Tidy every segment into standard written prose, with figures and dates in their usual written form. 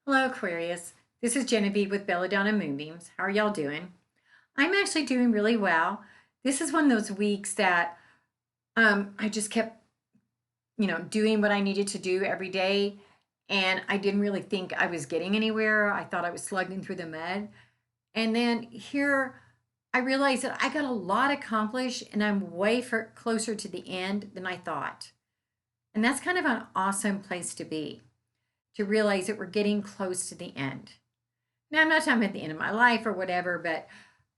Hello, Aquarius. This is Genevieve with Belladonna Moonbeams. How are y'all doing? I'm actually doing really well. This is one of those weeks that I just kept, doing what I needed to do every day. And I didn't really think I was getting anywhere. I thought I was slugging through the mud. And then here I realized that I got a lot accomplished and I'm closer to the end than I thought. And that's kind of an awesome place to be, to realize that we're getting close to the end. Now, I'm not talking about the end of my life or whatever, but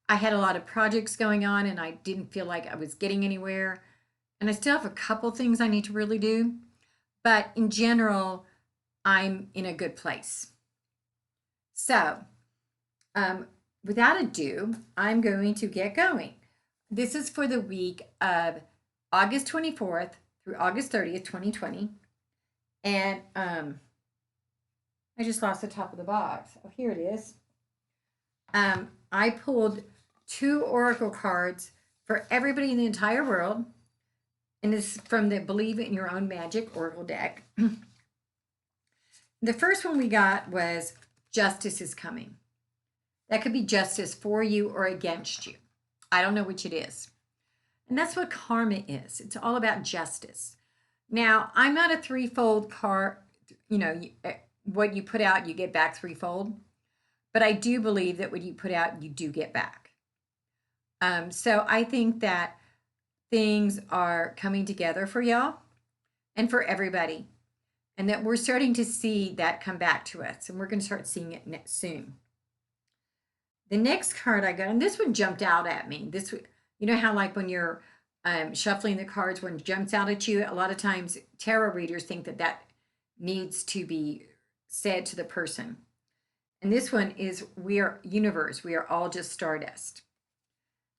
I had a lot of projects going on and I didn't feel like I was getting anywhere. And I still have a couple things I need to really do. But in general, I'm in a good place. So, um, without ado, I'm going to get going. This is for the week of August 24th through August 30th, 2020. And I just lost the top of the box. Oh, here it is. I pulled two oracle cards for everybody in the entire world. And this is from the Believe in Your Own Magic Oracle deck. The first one we got was Justice is Coming. That could be justice for you or against you. I don't know which it is. And that's what karma is. It's all about justice. Now, I'm not a threefold card, what you put out, you get back threefold. But I do believe that what you put out, you do get back. So I think that things are coming together for y'all and for everybody. And that we're starting to see that come back to us. And we're going to start seeing it soon. The next card I got, and this one jumped out at me. You know how like when you're shuffling the cards, one jumps out at you? A lot of times tarot readers think that needs to be said to the person. And this one is we are universe. We are all just stardust.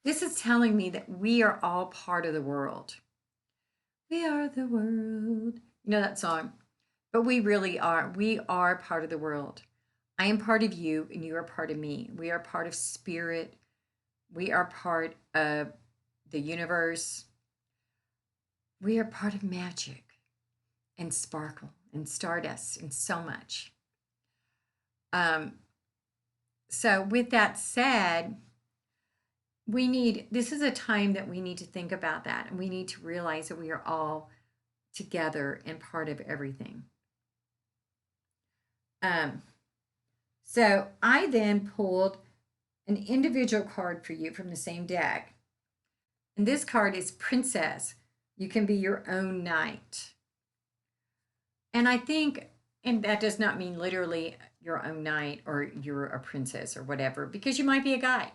This is telling me that we are all part of the world. We are the world. You know that song? But we really are. We are part of the world. I am part of you and you are part of me. We are part of spirit. We are part of the universe. We are part of magic and sparkle and stardust and so much. So with that said, this is a time that we need to think about that, and we need to realize that we are all together and part of everything. So I then pulled an individual card for you from the same deck. And this card is Princess. You can be your own knight. And I think, and that does not mean literally your own knight or you're a princess or whatever, because you might be a guy.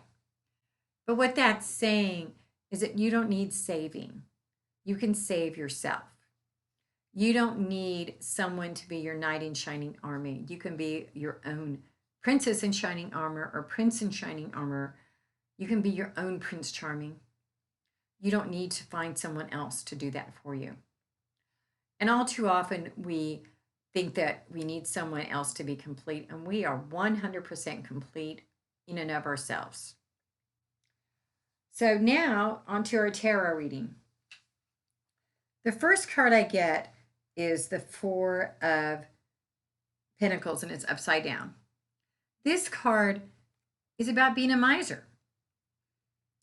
But what that's saying is that you don't need saving. You can save yourself. You don't need someone to be your knight in shining armor. You can be your own princess in shining armor or prince in shining armor. You can be your own Prince Charming. You don't need to find someone else to do that for you. And all too often we think that we need someone else to be complete, and we are 100% complete in and of ourselves. So now onto our tarot reading. The first card I get is the Four of Pentacles, and it's upside down. This card is about being a miser.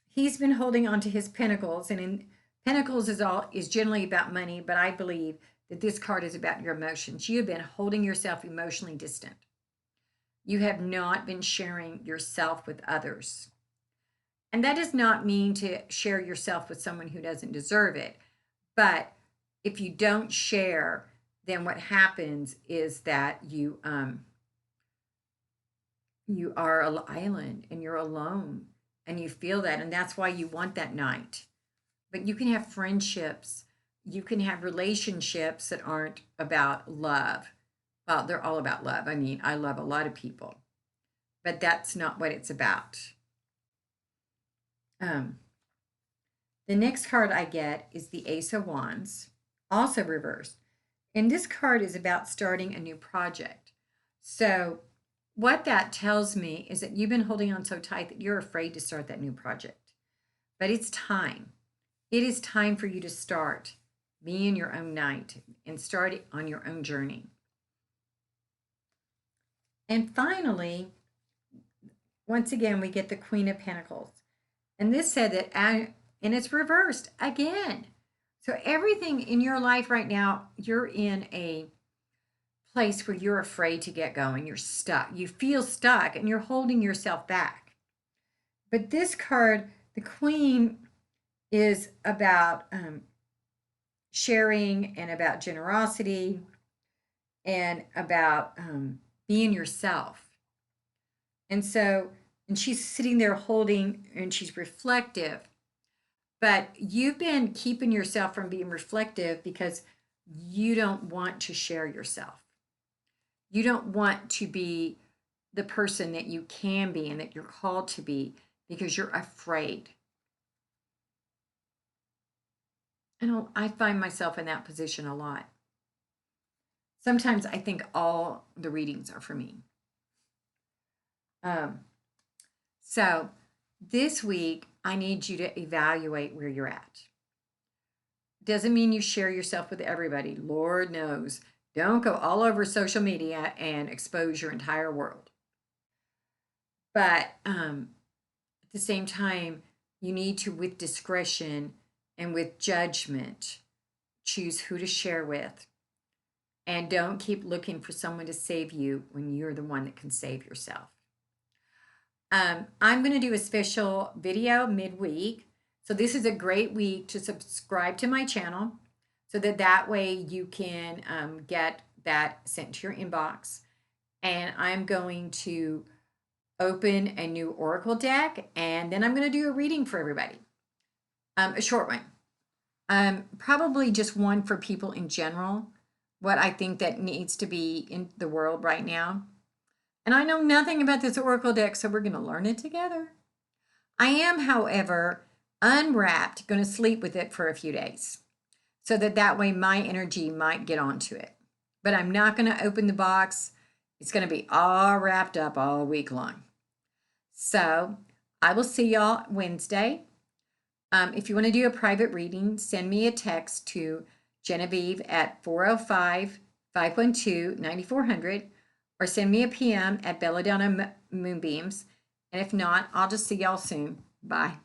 He's been holding on to his pentacles, and in pentacles is generally about money, but I believe that this card is about your emotions. You have been holding yourself emotionally distant. You have not been sharing yourself with others. And that does not mean to share yourself with someone who doesn't deserve it. But if you don't share, then what happens is that you are an island and you're alone and you feel that. And that's why you want that night. But you can have friendships. You can have relationships that aren't about love. Well, they're all about love. I mean, I love a lot of people, but that's not what it's about. The next card I get is the Ace of Wands, also reversed. And this card is about starting a new project. So what that tells me is that you've been holding on so tight that you're afraid to start that new project. But it's time. It is time for you to start being your own knight and start on your own journey. And finally, once again, we get the Queen of Pentacles. And this said that, and it's reversed again. So everything in your life right now, you're in a place where you're afraid to get going. You're stuck. You feel stuck and you're holding yourself back. But this card, the Queen, is about sharing and about generosity and about being yourself. And so, and she's sitting there holding, and she's reflective. But you've been keeping yourself from being reflective because you don't want to share yourself. You don't want to be the person that you can be and that you're called to be because you're afraid. And I find myself in that position a lot. Sometimes I think all the readings are for me. So this week, I need you to evaluate where you're at. Doesn't mean you share yourself with everybody. Lord knows. Don't go all over social media and expose your entire world. But at the same time, you need to, with discretion and with judgment, choose who to share with. And don't keep looking for someone to save you when you're the one that can save yourself. I'm going to do a special video midweek. So this is a great week to subscribe to my channel so that way you can get that sent to your inbox. And I'm going to open a new Oracle deck, and then I'm going to do a reading for everybody, a short one. Probably just one for people in general, what I think that needs to be in the world right now. And I know nothing about this Oracle deck, so we're going to learn it together. I am, however, unwrapped, going to sleep with it for a few days so that way my energy might get onto it. But I'm not going to open the box. It's going to be all wrapped up all week long. So I will see y'all Wednesday. If you want to do a private reading, send me a text to Genevieve at 405-512-9400 or send me a PM at Belladonna Moonbeams. And if not, I'll just see y'all soon. Bye.